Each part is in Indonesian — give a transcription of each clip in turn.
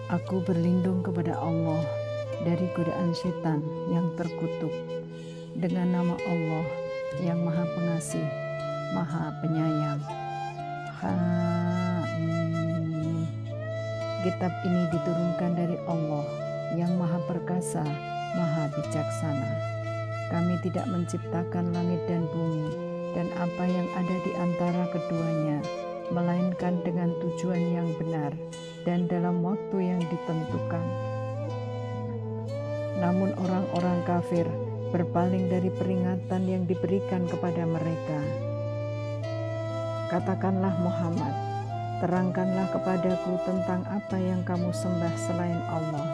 Aku berlindung kepada Allah dari godaan setan yang terkutuk, dengan nama Allah yang Maha Pengasih, Maha Penyayang. Hamim. Kitab ini diturunkan dari Allah yang Maha Perkasa, Maha Bijaksana. Kami tidak menciptakan langit dan bumi dan apa yang ada di antara keduanya, melainkan dengan tujuan yang benar dan dalam waktu yang ditentukan. Namun orang-orang kafir berpaling dari peringatan yang diberikan kepada mereka. Katakanlah Muhammad, terangkanlah kepadaku tentang apa yang kamu sembah selain Allah.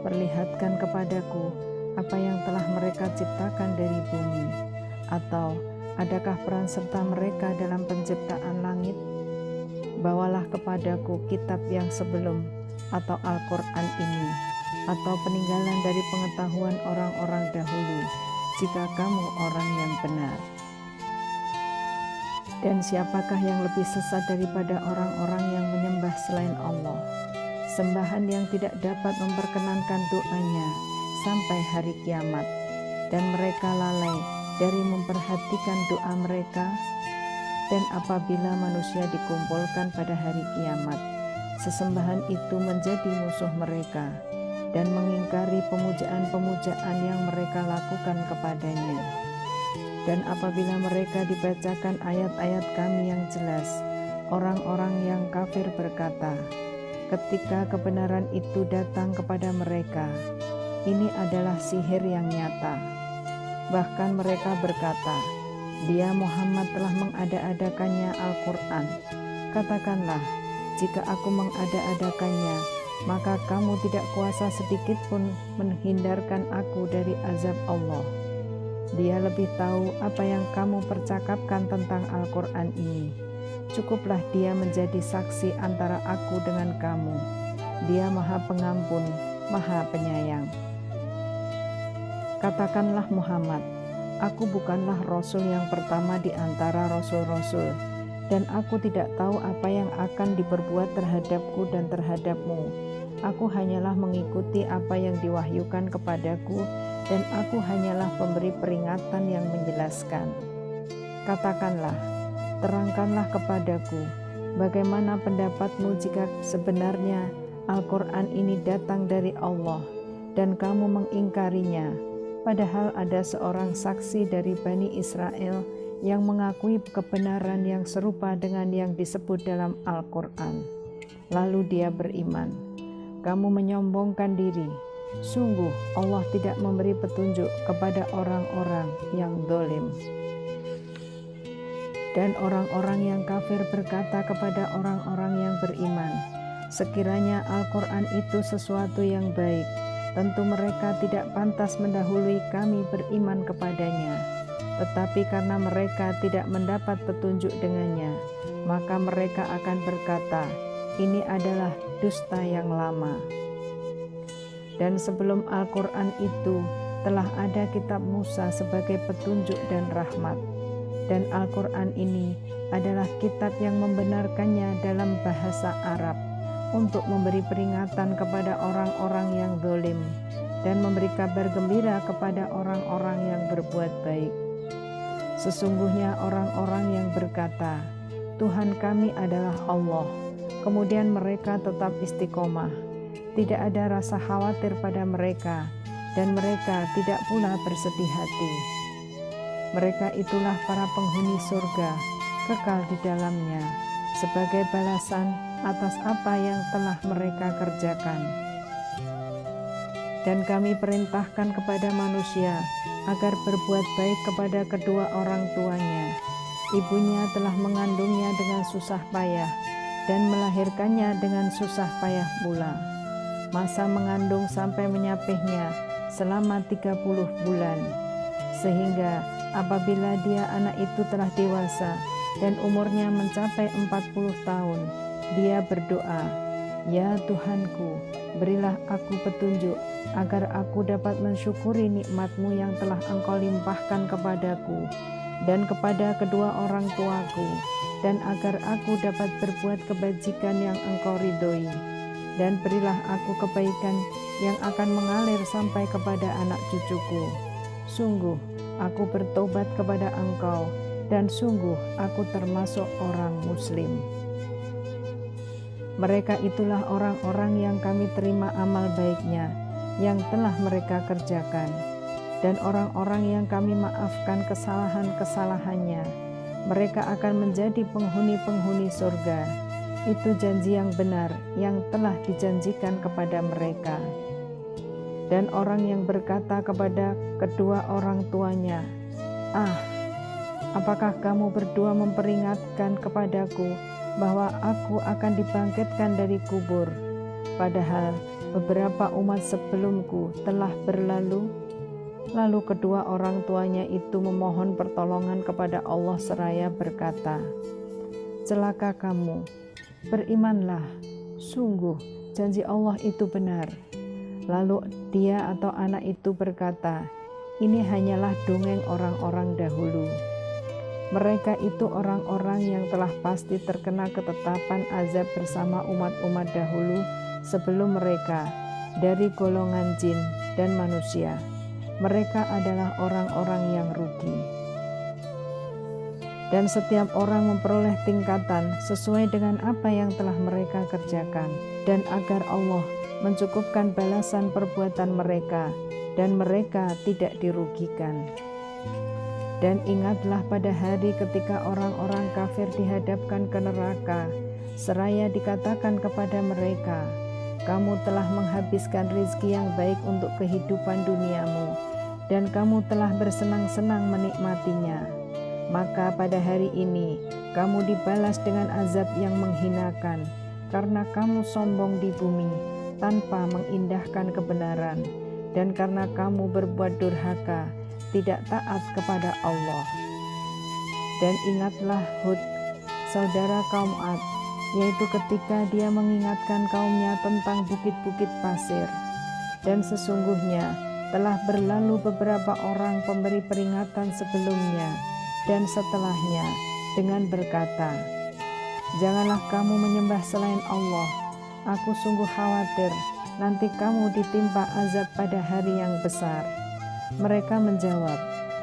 Perlihatkan kepadaku apa yang telah mereka ciptakan dari bumi, atau adakah peran serta mereka dalam penciptaan langit? Bawalah kepadaku kitab yang sebelum atau Al-Quran ini, atau peninggalan dari pengetahuan orang-orang dahulu, jika kamu orang yang benar. Dan siapakah yang lebih sesat daripada orang-orang yang menyembah selain Allah, sembahan yang tidak dapat memperkenankan doanya sampai hari kiamat, dan mereka lalai dari memperhatikan doa mereka. Dan apabila manusia dikumpulkan pada hari kiamat, sesembahan itu menjadi musuh mereka dan mengingkari pemujaan-pemujaan yang mereka lakukan kepadanya. Dan apabila mereka dibacakan ayat-ayat kami yang jelas, orang-orang yang kafir berkata, ketika kebenaran itu datang kepada mereka, ini adalah sihir yang nyata. Bahkan mereka berkata, dia Muhammad telah mengada-adakannya Al-Quran. Katakanlah, jika aku mengada-adakannya, maka kamu tidak kuasa sedikit pun menghindarkan aku dari azab Allah. Dia lebih tahu apa yang kamu percakapkan tentang Al-Quran ini. Cukuplah dia menjadi saksi antara aku dengan kamu. Dia Maha Pengampun, Maha Penyayang. Katakanlah Muhammad, aku bukanlah Rasul yang pertama di antara Rasul-Rasul, dan aku tidak tahu apa yang akan diperbuat terhadapku dan terhadapmu. Aku hanyalah mengikuti apa yang diwahyukan kepadaku, dan aku hanyalah pemberi peringatan yang menjelaskan. Katakanlah, terangkanlah kepadaku, bagaimana pendapatmu jika sebenarnya Al-Quran ini datang dari Allah, dan kamu mengingkarinya, padahal ada seorang saksi dari Bani Israel yang mengakui kebenaran yang serupa dengan yang disebut dalam Al-Quran. Lalu dia beriman. Kamu menyombongkan diri. Sungguh Allah tidak memberi petunjuk kepada orang-orang yang zalim. Dan orang-orang yang kafir berkata kepada orang-orang yang beriman, sekiranya Al-Quran itu sesuatu yang baik, tentu mereka tidak pantas mendahului kami beriman kepadanya. Tetapi karena mereka tidak mendapat petunjuk dengannya, maka mereka akan berkata, ini adalah dusta yang lama. Dan sebelum Al-Quran itu telah ada kitab Musa sebagai petunjuk dan rahmat. Dan Al-Quran ini adalah kitab yang membenarkannya dalam bahasa Arab, untuk memberi peringatan kepada orang-orang yang zalim dan memberi kabar gembira kepada orang-orang yang berbuat baik. Sesungguhnya orang-orang yang berkata, Tuhan kami adalah Allah, kemudian mereka tetap istiqomah, tidak ada rasa khawatir pada mereka, dan mereka tidak pula bersedih hati. Mereka itulah para penghuni surga, kekal di dalamnya, sebagai balasan atas apa yang telah mereka kerjakan. Dan kami perintahkan kepada manusia agar berbuat baik kepada kedua orang tuanya. Ibunya telah mengandungnya dengan susah payah dan melahirkannya dengan susah payah pula. Masa mengandung sampai menyapihnya selama 30 bulan. Sehingga apabila dia anak itu telah dewasa dan umurnya mencapai 40 tahun, dia berdoa, ya Tuhanku, berilah aku petunjuk agar aku dapat mensyukuri nikmat-Mu yang telah Engkau limpahkan kepadaku dan kepada kedua orang tuaku, dan agar aku dapat berbuat kebajikan yang Engkau ridhoi. dan berilah aku kebaikan yang akan mengalir sampai kepada anak cucuku. Sungguh, aku bertobat kepada Engkau, dan sungguh aku termasuk orang Muslim. Mereka itulah orang-orang yang kami terima amal baiknya, yang telah mereka kerjakan, dan orang-orang yang kami maafkan kesalahan-kesalahannya. Mereka akan menjadi penghuni-penghuni surga. Itu janji yang benar yang telah dijanjikan kepada mereka. Dan orang yang berkata kepada kedua orang tuanya, apakah kamu berdua memperingatkan kepadaku bahwa aku akan dibangkitkan dari kubur, padahal beberapa umat sebelumku telah berlalu? Lalu kedua orang tuanya itu memohon pertolongan kepada Allah seraya berkata, celaka kamu, berimanlah, sungguh janji Allah itu benar. Lalu dia atau anak itu berkata, ini hanyalah dongeng orang-orang dahulu. Mereka itu orang-orang yang telah pasti terkena ketetapan azab bersama umat-umat dahulu sebelum mereka, dari golongan jin dan manusia. Mereka adalah orang-orang yang rugi. Dan setiap orang memperoleh tingkatan sesuai dengan apa yang telah mereka kerjakan, dan agar Allah mencukupkan balasan perbuatan mereka, dan mereka tidak dirugikan. Dan ingatlah pada hari ketika orang-orang kafir dihadapkan ke neraka, seraya dikatakan kepada mereka, kamu telah menghabiskan rizki yang baik untuk kehidupan duniamu, dan kamu telah bersenang-senang menikmatinya. Maka pada hari ini, kamu dibalas dengan azab yang menghinakan, karena kamu sombong di bumi, tanpa mengindahkan kebenaran, dan karena kamu berbuat durhaka, tidak taat kepada Allah. Dan ingatlah Hud, saudara kaum Ad, yaitu ketika dia mengingatkan kaumnya tentang bukit-bukit pasir. Dan sesungguhnya telah berlalu beberapa orang pemberi peringatan sebelumnya dan setelahnya dengan berkata, janganlah kamu menyembah selain Allah, aku sungguh khawatir nanti kamu ditimpa azab pada hari yang besar. Mereka menjawab,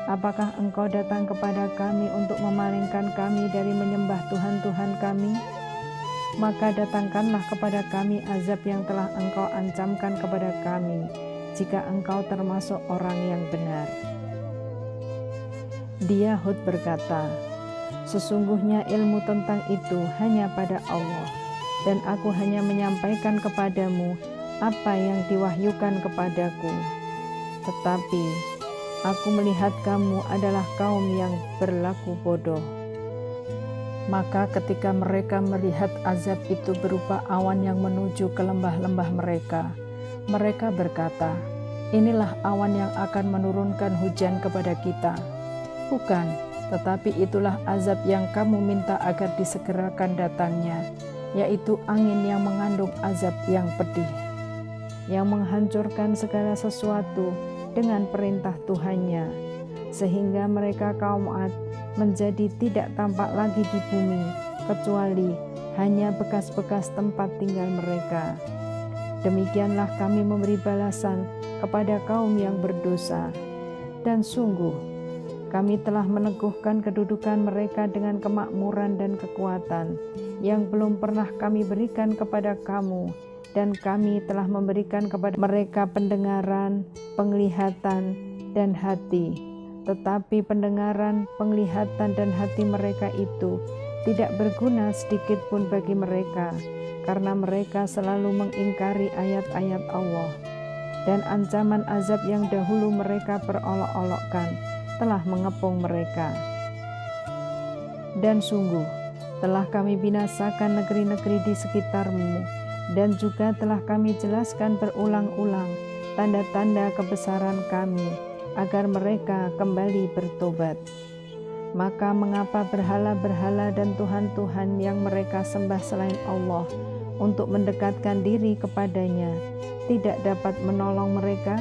apakah engkau datang kepada kami untuk memalingkan kami dari menyembah Tuhan-Tuhan kami? Maka datangkanlah kepada kami azab yang telah engkau ancamkan kepada kami, jika engkau termasuk orang yang benar. Dia Hud berkata, sesungguhnya ilmu tentang itu hanya pada Allah, dan aku hanya menyampaikan kepadamu apa yang diwahyukan kepadaku. Tetapi aku melihat kamu adalah kaum yang berlaku bodoh. Maka ketika mereka melihat azab itu berupa awan yang menuju ke lembah-lembah mereka, mereka berkata, inilah awan yang akan menurunkan hujan kepada kita. Bukan, tetapi itulah azab yang kamu minta agar disegerakan datangnya, yaitu angin yang mengandung azab yang pedih, yang menghancurkan segala sesuatu dengan perintah Tuhannya, sehingga mereka kaum Ad menjadi tidak tampak lagi di bumi, kecuali hanya bekas-bekas tempat tinggal mereka. Demikianlah kami memberi balasan kepada kaum yang berdosa, dan sungguh kami telah meneguhkan kedudukan mereka dengan kemakmuran dan kekuatan yang belum pernah kami berikan kepada kamu, dan kami telah memberikan kepada mereka pendengaran, penglihatan, dan hati. Tetapi pendengaran, penglihatan, dan hati mereka itu tidak berguna sedikit pun bagi mereka, karena mereka selalu mengingkari ayat-ayat Allah. Dan ancaman azab yang dahulu mereka perolok-olokkan telah mengepung mereka. Dan sungguh, telah kami binasakan negeri-negeri di sekitarmu, dan juga telah kami jelaskan berulang-ulang tanda-tanda kebesaran kami, agar mereka kembali bertobat. Maka mengapa berhala-berhala dan Tuhan-Tuhan yang mereka sembah selain Allah untuk mendekatkan diri kepadanya tidak dapat menolong mereka?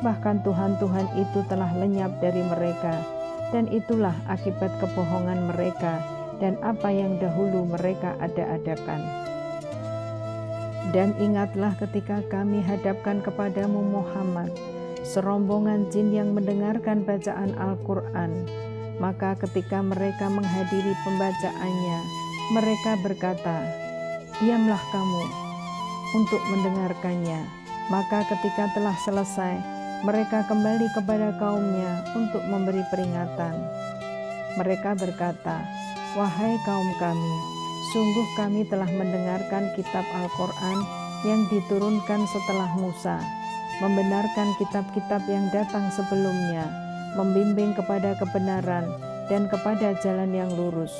Bahkan Tuhan-Tuhan itu telah lenyap dari mereka, dan itulah akibat kebohongan mereka dan apa yang dahulu mereka ada-adakan. Dan ingatlah ketika kami hadapkan kepadamu Muhammad serombongan jin yang mendengarkan bacaan Al-Quran. Maka ketika mereka menghadiri pembacaannya, mereka berkata, "Diamlah kamu untuk mendengarkannya." Maka ketika telah selesai, mereka kembali kepada kaumnya untuk memberi peringatan. Mereka berkata, "Wahai kaum kami, sungguh kami telah mendengarkan kitab Al-Quran yang diturunkan setelah Musa, membenarkan kitab-kitab yang datang sebelumnya, membimbing kepada kebenaran dan kepada jalan yang lurus.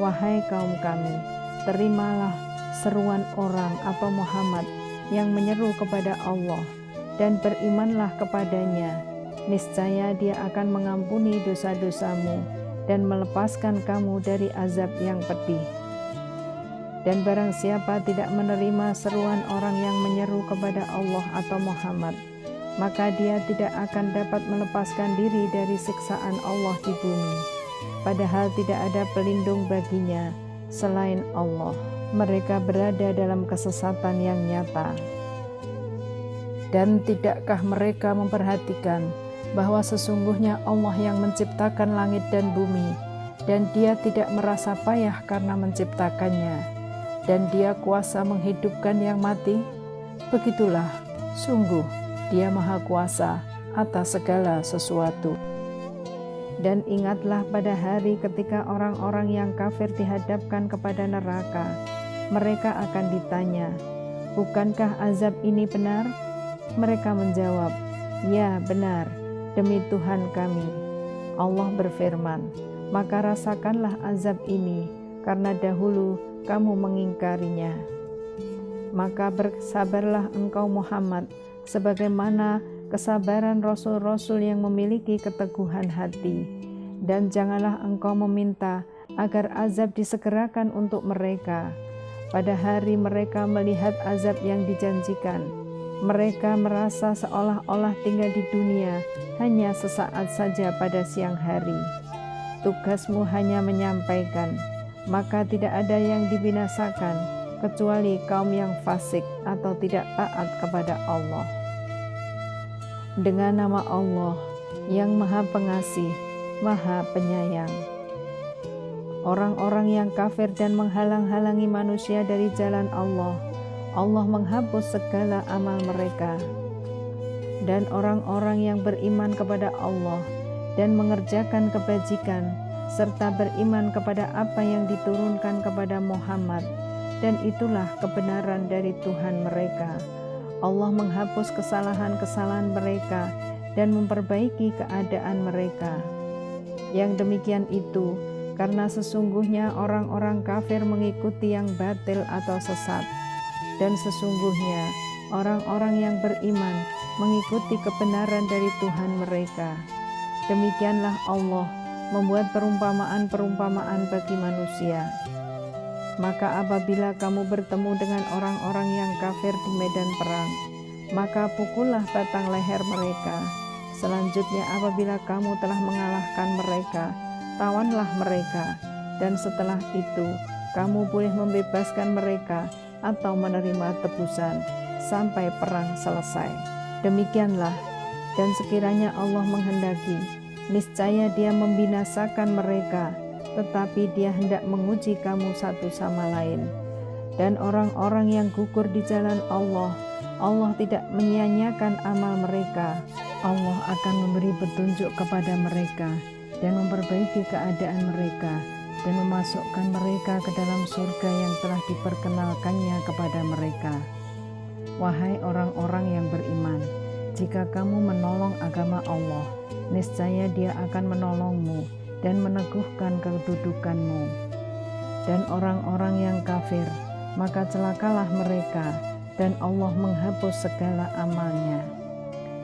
Wahai kaum kami, terimalah seruan orang atau Muhammad yang menyeru kepada Allah dan berimanlah kepadanya. Niscaya Dia akan mengampuni dosa-dosamu dan melepaskan kamu dari azab yang pedih. Dan barang siapa tidak menerima seruan orang yang menyeru kepada Allah atau Muhammad, maka dia tidak akan dapat melepaskan diri dari siksaan Allah di bumi, padahal tidak ada pelindung baginya selain Allah. Mereka berada dalam kesesatan yang nyata. Dan tidakkah mereka memperhatikan bahwa sesungguhnya Allah yang menciptakan langit dan bumi, dan Dia tidak merasa payah karena menciptakannya, dan Dia kuasa menghidupkan yang mati? Begitulah, sungguh Dia Maha Kuasa atas segala sesuatu. Dan ingatlah pada hari ketika orang-orang yang kafir dihadapkan kepada neraka, mereka akan ditanya, "Bukankah azab ini benar?" Mereka menjawab, "Ya, benar, demi Tuhan kami." Allah berfirman, "Maka rasakanlah azab ini, karena dahulu kamu mengingkarinya." Maka bersabarlah engkau Muhammad, sebagaimana kesabaran rasul-rasul yang memiliki keteguhan hati, dan janganlah engkau meminta agar azab disegerakan untuk mereka. Pada hari mereka melihat azab yang dijanjikan, mereka merasa seolah-olah tinggal di dunia hanya sesaat saja pada siang hari. Tugasmu hanya menyampaikan, maka tidak ada yang dibinasakan kecuali kaum yang fasik atau tidak taat kepada Allah. Dengan nama Allah yang Maha Pengasih, Maha Penyayang. Orang-orang yang kafir dan menghalang-halangi manusia dari jalan Allah, Allah menghapus segala amal mereka. Dan orang-orang yang beriman kepada Allah dan mengerjakan kebajikan, serta beriman kepada apa yang diturunkan kepada Muhammad, dan itulah kebenaran dari Tuhan mereka. Allah menghapus kesalahan-kesalahan mereka dan memperbaiki keadaan mereka. Yang demikian itu karena sesungguhnya orang-orang kafir mengikuti yang batil atau sesat, dan sesungguhnya orang-orang yang beriman mengikuti kebenaran dari Tuhan mereka. Demikianlah Allah membuat perumpamaan-perumpamaan bagi manusia. Maka apabila kamu bertemu dengan orang-orang yang kafir di medan perang, maka pukullah batang leher mereka. Selanjutnya apabila kamu telah mengalahkan mereka, tawanlah mereka, dan setelah itu kamu boleh membebaskan mereka atau menerima tebusan sampai perang selesai. Demikianlah, dan sekiranya Allah menghendaki, niscaya Dia membinasakan mereka, tetapi Dia hendak menguji kamu satu sama lain. Dan orang-orang yang gugur di jalan Allah, Allah tidak menyia-nyiakan amal mereka. Allah akan memberi petunjuk kepada mereka dan memperbaiki keadaan mereka, dan memasukkan mereka ke dalam surga yang telah diperkenalkannya kepada mereka. Wahai orang-orang yang beriman, jika kamu menolong agama Allah, niscaya Dia akan menolongmu dan meneguhkan kedudukanmu. Dan orang-orang yang kafir, maka celakalah mereka, dan Allah menghapus segala amalnya.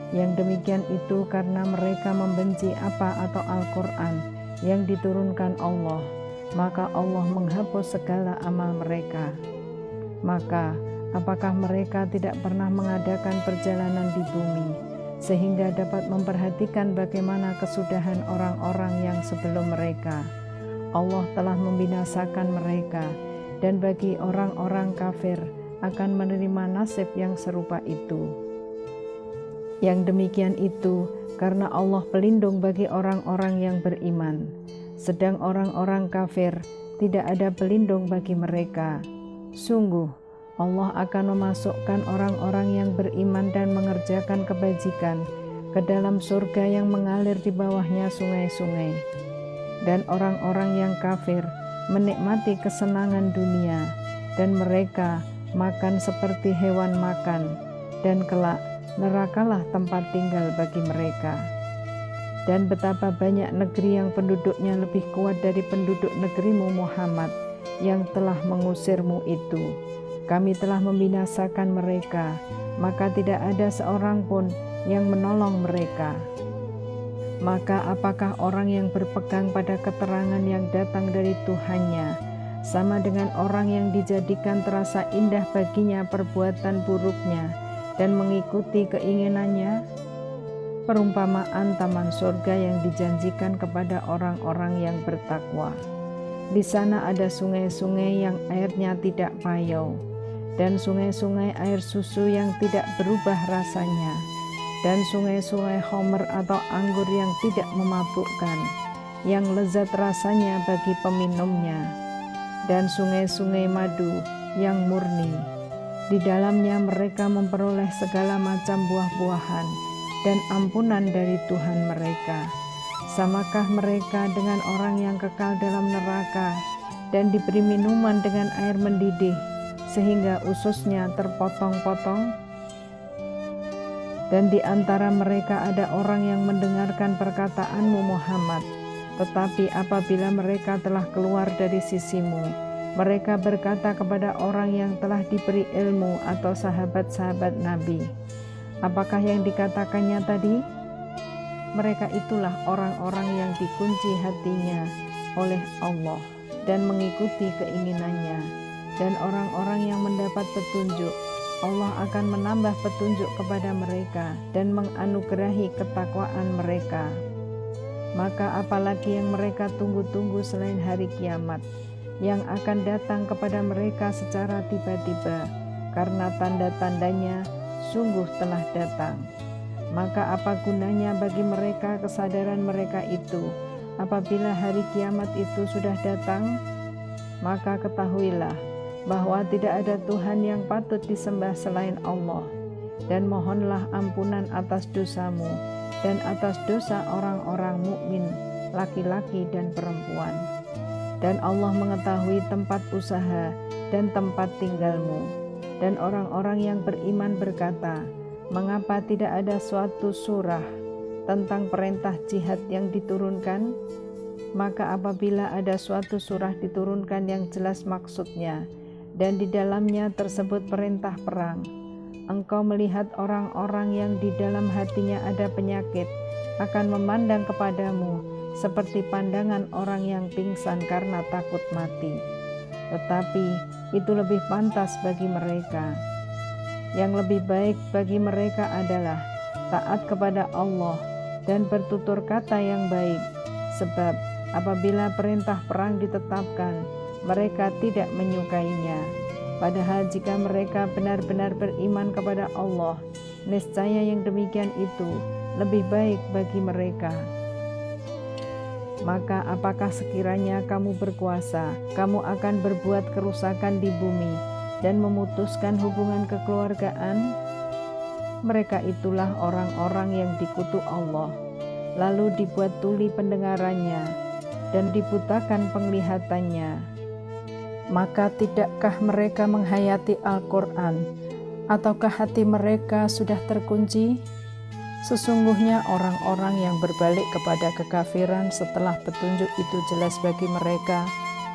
Yang demikian itu karena mereka membenci apa atau Al-Quran yang diturunkan Allah, maka Allah menghapus segala amal mereka. Maka apakah mereka tidak pernah mengadakan perjalanan di bumi, sehingga dapat memperhatikan bagaimana kesudahan orang-orang yang sebelum mereka? Allah telah membinasakan mereka, dan bagi orang-orang kafir akan menerima nasib yang serupa itu. Yang demikian itu karena Allah pelindung bagi orang-orang yang beriman, sedang orang-orang kafir tidak ada pelindung bagi mereka. Sungguh, Allah akan memasukkan orang-orang yang beriman dan mengerjakan kebajikan ke dalam surga yang mengalir di bawahnya sungai-sungai. Dan orang-orang yang kafir menikmati kesenangan dunia, dan mereka makan seperti hewan makan, dan kelak nerakalah tempat tinggal bagi mereka. Dan betapa banyak negeri yang penduduknya lebih kuat dari penduduk negerimu Muhammad yang telah mengusirmu itu. Kami telah membinasakan mereka, maka tidak ada seorang pun yang menolong mereka. Maka apakah orang yang berpegang pada keterangan yang datang dari Tuhannya sama dengan orang yang dijadikan terasa indah baginya perbuatan buruknya dan mengikuti keinginannya? Perumpamaan taman surga yang dijanjikan kepada orang-orang yang bertakwa. Di sana ada sungai-sungai yang airnya tidak payau, dan sungai-sungai air susu yang tidak berubah rasanya, dan sungai-sungai homer atau anggur yang tidak memabukkan, yang lezat rasanya bagi peminumnya, dan sungai-sungai madu yang murni. Di dalamnya mereka memperoleh segala macam buah-buahan dan ampunan dari Tuhan mereka. Samakah mereka dengan orang yang kekal dalam neraka dan diberi minuman dengan air mendidih sehingga ususnya terpotong-potong? Dan di antara mereka ada orang yang mendengarkan perkataanmu Muhammad, tetapi apabila mereka telah keluar dari sisimu, mereka berkata kepada orang yang telah diberi ilmu atau sahabat-sahabat Nabi, apakah yang dikatakannya tadi? Mereka itulah orang-orang yang dikunci hatinya oleh Allah dan mengikuti keinginannya, dan orang-orang yang mendapat petunjuk, Allah akan menambah petunjuk kepada mereka dan menganugerahi ketakwaan mereka. Maka apalagi yang mereka tunggu-tunggu selain hari kiamat, yang akan datang kepada mereka secara tiba-tiba, karena tanda-tandanya sungguh telah datang. Maka apa gunanya bagi mereka kesadaran mereka itu apabila hari kiamat itu sudah datang? Maka ketahuilah bahwa tidak ada Tuhan yang patut disembah selain Allah, dan mohonlah ampunan atas dosamu dan atas dosa orang-orang mukmin laki-laki dan perempuan. Dan Allah mengetahui tempat usaha dan tempat tinggalmu. Dan orang-orang yang beriman berkata, mengapa tidak ada suatu surah tentang perintah jihad yang diturunkan? Maka apabila ada suatu surah diturunkan yang jelas maksudnya, dan di dalamnya tersebut perintah perang, engkau melihat orang-orang yang di dalam hatinya ada penyakit akan memandang kepadamu seperti pandangan orang yang pingsan karena takut mati. Tetapi itu lebih pantas bagi mereka. Yang lebih baik bagi mereka adalah taat kepada Allah dan bertutur kata yang baik, sebab apabila perintah perang ditetapkan, mereka tidak menyukainya. Padahal jika mereka benar-benar beriman kepada Allah, niscaya yang demikian itu lebih baik bagi mereka. Maka apakah sekiranya kamu berkuasa, kamu akan berbuat kerusakan di bumi dan memutuskan hubungan kekeluargaan? Mereka itulah orang-orang yang dikutuk Allah, lalu dibuat tuli pendengarannya dan dibutakan penglihatannya. Maka tidakkah mereka menghayati Al-Quran, ataukah hati mereka sudah terkunci? Sesungguhnya orang-orang yang berbalik kepada kekafiran setelah petunjuk itu jelas bagi mereka,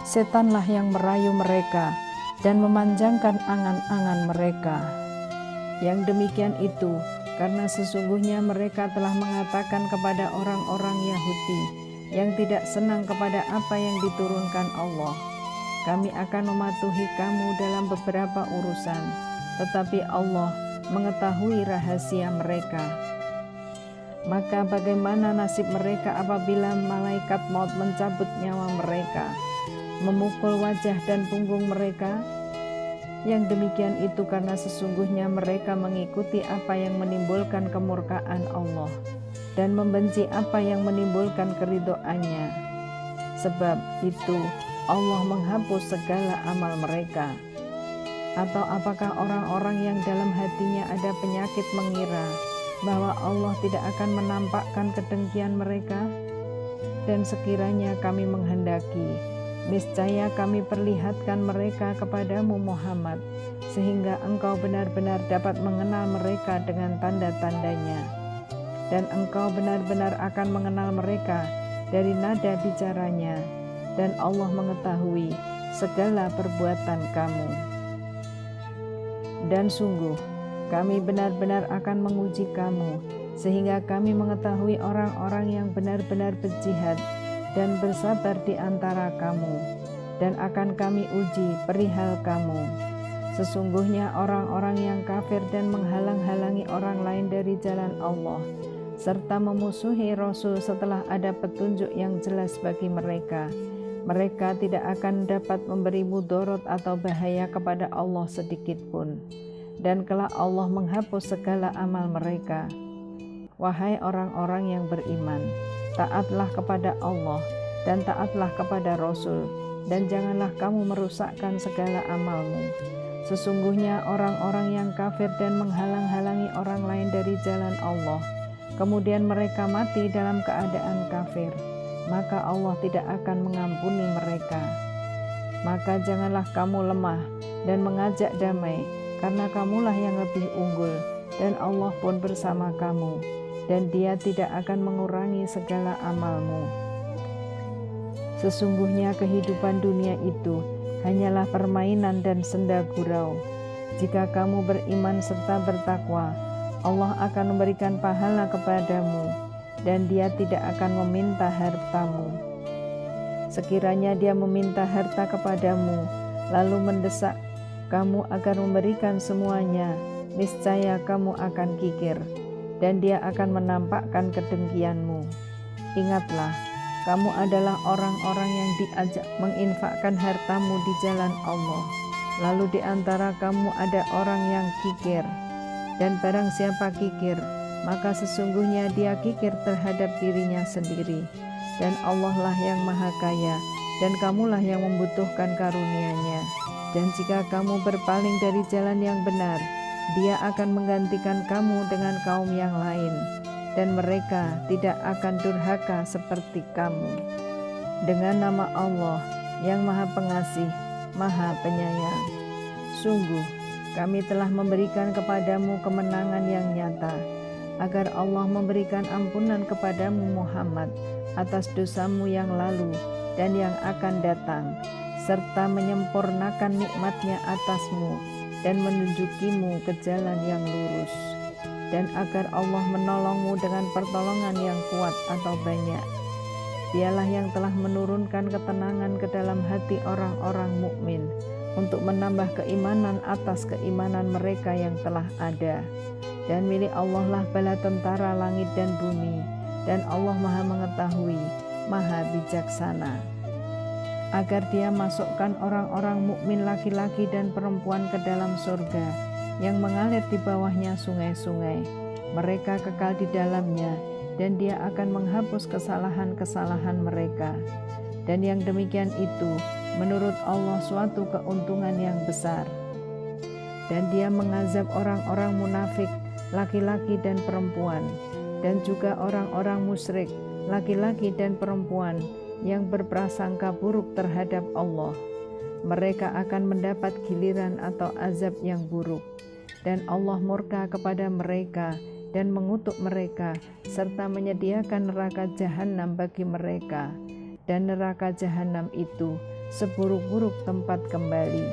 setanlah yang merayu mereka dan memanjangkan angan-angan mereka. Yang demikian itu karena sesungguhnya mereka telah mengatakan kepada orang-orang Yahudi yang tidak senang kepada apa yang diturunkan Allah, kami akan mematuhi kamu dalam beberapa urusan, tetapi Allah mengetahui rahasia mereka. Maka bagaimana nasib mereka apabila malaikat maut mencabut nyawa mereka, memukul wajah dan punggung mereka? Yang demikian itu karena sesungguhnya mereka mengikuti apa yang menimbulkan kemurkaan Allah dan membenci apa yang menimbulkan keridhoannya. Sebab itu Allah menghapus segala amal mereka. Atau apakah orang-orang yang dalam hatinya ada penyakit mengira bahwa Allah tidak akan menampakkan kedengkian mereka? Dan sekiranya kami menghendaki, niscaya kami perlihatkan mereka kepadamu Muhammad, sehingga engkau benar-benar dapat mengenal mereka dengan tanda-tandanya. Dan engkau benar-benar akan mengenal mereka dari nada bicaranya, dan Allah mengetahui segala perbuatan kamu. Dan sungguh, kami benar-benar akan menguji kamu, sehingga kami mengetahui orang-orang yang benar-benar berjihad dan bersabar di antara kamu, dan akan kami uji perihal kamu. Sesungguhnya orang-orang yang kafir dan menghalang-halangi orang lain dari jalan Allah, serta memusuhi Rasul setelah ada petunjuk yang jelas bagi mereka, mereka tidak akan dapat memberi mudarat atau bahaya kepada Allah sedikit pun, dan kelak Allah menghapus segala amal mereka. Wahai orang-orang yang beriman, taatlah kepada Allah dan taatlah kepada Rasul, dan janganlah kamu merusakkan segala amalmu. Sesungguhnya orang-orang yang kafir dan menghalang-halangi orang lain dari jalan Allah, kemudian mereka mati dalam keadaan kafir, maka Allah tidak akan mengampuni mereka. Maka janganlah kamu lemah dan mengajak damai, karena kamulah yang lebih unggul, dan Allah pun bersama kamu, dan Dia tidak akan mengurangi segala amalmu. Sesungguhnya kehidupan dunia itu hanyalah permainan dan senda gurau. Jika kamu beriman serta bertakwa, Allah akan memberikan pahala kepadamu, dan Dia tidak akan meminta hartamu. Sekiranya Dia meminta harta kepadamu, lalu mendesak kamu agar memberikan semuanya, niscaya kamu akan kikir, dan Dia akan menampakkan kedengkianmu. Ingatlah, kamu adalah orang-orang yang diajak menginfakkan hartamu di jalan Allah. Lalu di antara kamu ada orang yang kikir, dan barang siapa kikir, maka sesungguhnya dia kikir terhadap dirinya sendiri, dan Allah lah yang maha kaya, dan kamulah yang membutuhkan karunia-Nya. Dan jika kamu berpaling dari jalan yang benar, Dia akan menggantikan kamu dengan kaum yang lain, dan mereka tidak akan durhaka seperti kamu. Dengan nama Allah yang Maha Pengasih, Maha Penyayang. Sungguh, kami telah memberikan kepadamu kemenangan yang nyata, agar Allah memberikan ampunan kepadamu Muhammad atas dosamu yang lalu dan yang akan datang, serta menyempurnakan nikmat-Nya atasmu dan menunjukimu ke jalan yang lurus, dan agar Allah menolongmu dengan pertolongan yang kuat atau banyak. Dialah yang telah menurunkan ketenangan ke dalam hati orang-orang mukmin untuk menambah keimanan atas keimanan mereka yang telah ada. Dan milik Allah lah bala tentara langit dan bumi, dan Allah Maha mengetahui, Maha bijaksana. Agar Dia masukkan orang-orang mukmin laki-laki dan perempuan ke dalam surga yang mengalir di bawahnya sungai-sungai. Mereka kekal di dalamnya, dan Dia akan menghapus kesalahan-kesalahan mereka. Dan yang demikian itu menurut Allah suatu keuntungan yang besar. Dan Dia mengazab orang-orang munafik laki-laki dan perempuan, dan juga orang-orang musyrik laki-laki dan perempuan yang berprasangka buruk terhadap Allah. Mereka akan mendapat giliran atau azab yang buruk, dan Allah murka kepada mereka dan mengutuk mereka, serta menyediakan neraka jahanam bagi mereka, dan neraka jahanam itu seburuk-buruk tempat kembali.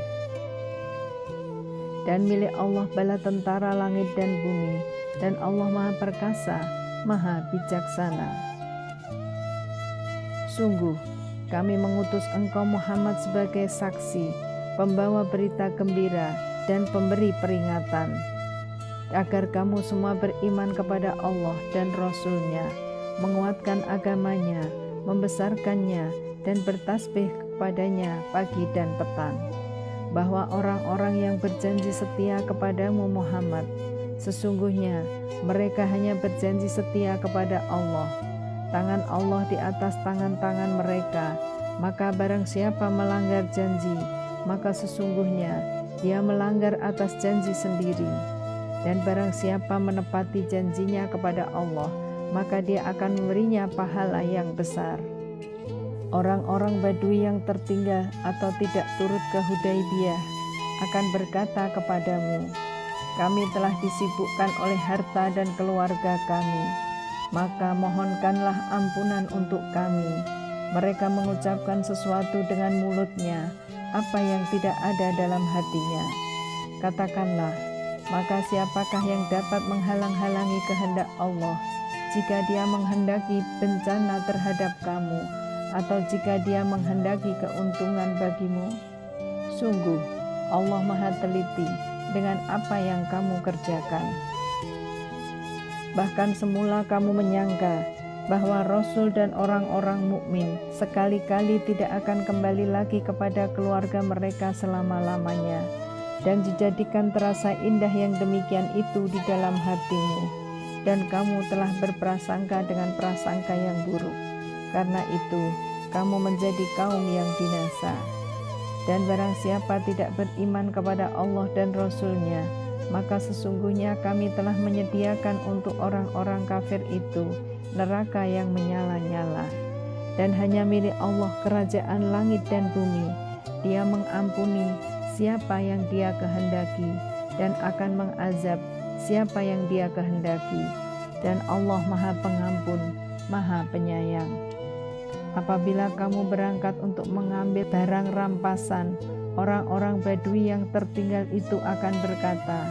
Dan milik Allah bala tentara langit dan bumi, dan Allah Maha Perkasa, Maha Bijaksana. Sungguh, kami mengutus engkau Muhammad sebagai saksi, pembawa berita gembira, dan pemberi peringatan, agar kamu semua beriman kepada Allah dan Rasul-Nya, menguatkan agamanya, membesarkannya, dan bertasbih kepadanya pagi dan petang. bahwa orang-orang yang berjanji setia kepadamu Muhammad, sesungguhnya mereka hanya berjanji setia kepada Allah. Tangan Allah di atas tangan-tangan mereka, maka barang siapa melanggar janji, maka sesungguhnya dia melanggar atas janji sendiri. Dan barang siapa menepati janjinya kepada Allah, maka dia akan memberinya pahala yang besar. Orang-orang Badui yang tertinggal atau tidak turut ke Hudaibiyah akan berkata kepadamu, kami telah disibukkan oleh harta dan keluarga kami, maka mohonkanlah ampunan untuk kami. Mereka mengucapkan sesuatu dengan mulutnya, apa yang tidak ada dalam hatinya. Katakanlah, maka siapakah yang dapat menghalang-halangi kehendak Allah jika dia menghendaki bencana terhadap kamu, atau jika dia menghendaki keuntungan bagimu? Sungguh, Allah Maha teliti dengan apa yang kamu kerjakan. Bahkan semula kamu menyangka bahwa Rasul dan orang-orang mukmin sekali-kali tidak akan kembali lagi kepada keluarga mereka selama-lamanya, dan dijadikan terasa indah yang demikian itu di dalam hatimu, dan kamu telah berprasangka dengan prasangka yang buruk. Karena itu, kamu menjadi kaum yang binasa. Dan barang siapa tidak beriman kepada Allah dan Rasul-Nya, maka sesungguhnya kami telah menyediakan untuk orang-orang kafir itu neraka yang menyala-nyala. Dan hanya milik Allah kerajaan langit dan bumi. Dia mengampuni siapa yang Dia kehendaki dan akan mengazab siapa yang Dia kehendaki. Dan Allah Maha Pengampun, Maha Penyayang. Apabila kamu berangkat untuk mengambil barang rampasan, orang-orang Badui yang tertinggal itu akan berkata,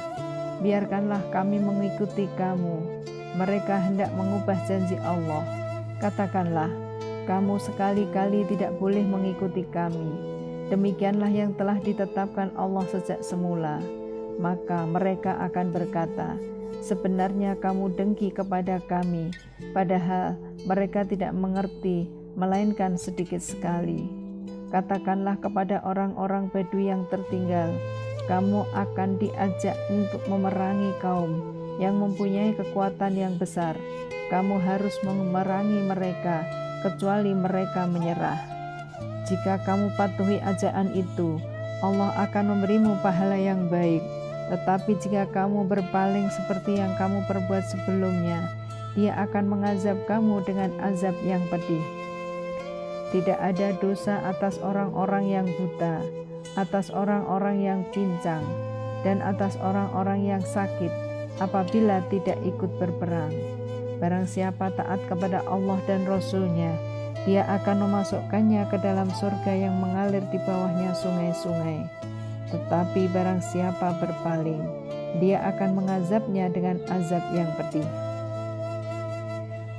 biarkanlah kami mengikuti kamu. Mereka hendak mengubah janji Allah. Katakanlah, kamu sekali-kali tidak boleh mengikuti kami. Demikianlah yang telah ditetapkan Allah sejak semula. Maka mereka akan berkata, sebenarnya kamu dengki kepada kami, padahal mereka tidak mengerti, melainkan sedikit sekali. Katakanlah kepada orang-orang Badui yang tertinggal, kamu akan diajak untuk memerangi kaum yang mempunyai kekuatan yang besar. Kamu harus memerangi mereka, kecuali mereka menyerah. Jika kamu patuhi ajakan itu, Allah akan memberimu pahala yang baik. Tetapi jika kamu berpaling seperti yang kamu perbuat sebelumnya, Dia akan mengazab kamu dengan azab yang pedih. Tidak ada dosa atas orang-orang yang buta, atas orang-orang yang pincang, dan atas orang-orang yang sakit apabila tidak ikut berperang. Barang siapa taat kepada Allah dan Rasul-Nya, Dia akan memasukkannya ke dalam surga yang mengalir di bawahnya sungai-sungai. Tetapi barang siapa berpaling, Dia akan mengazabnya dengan azab yang pedih.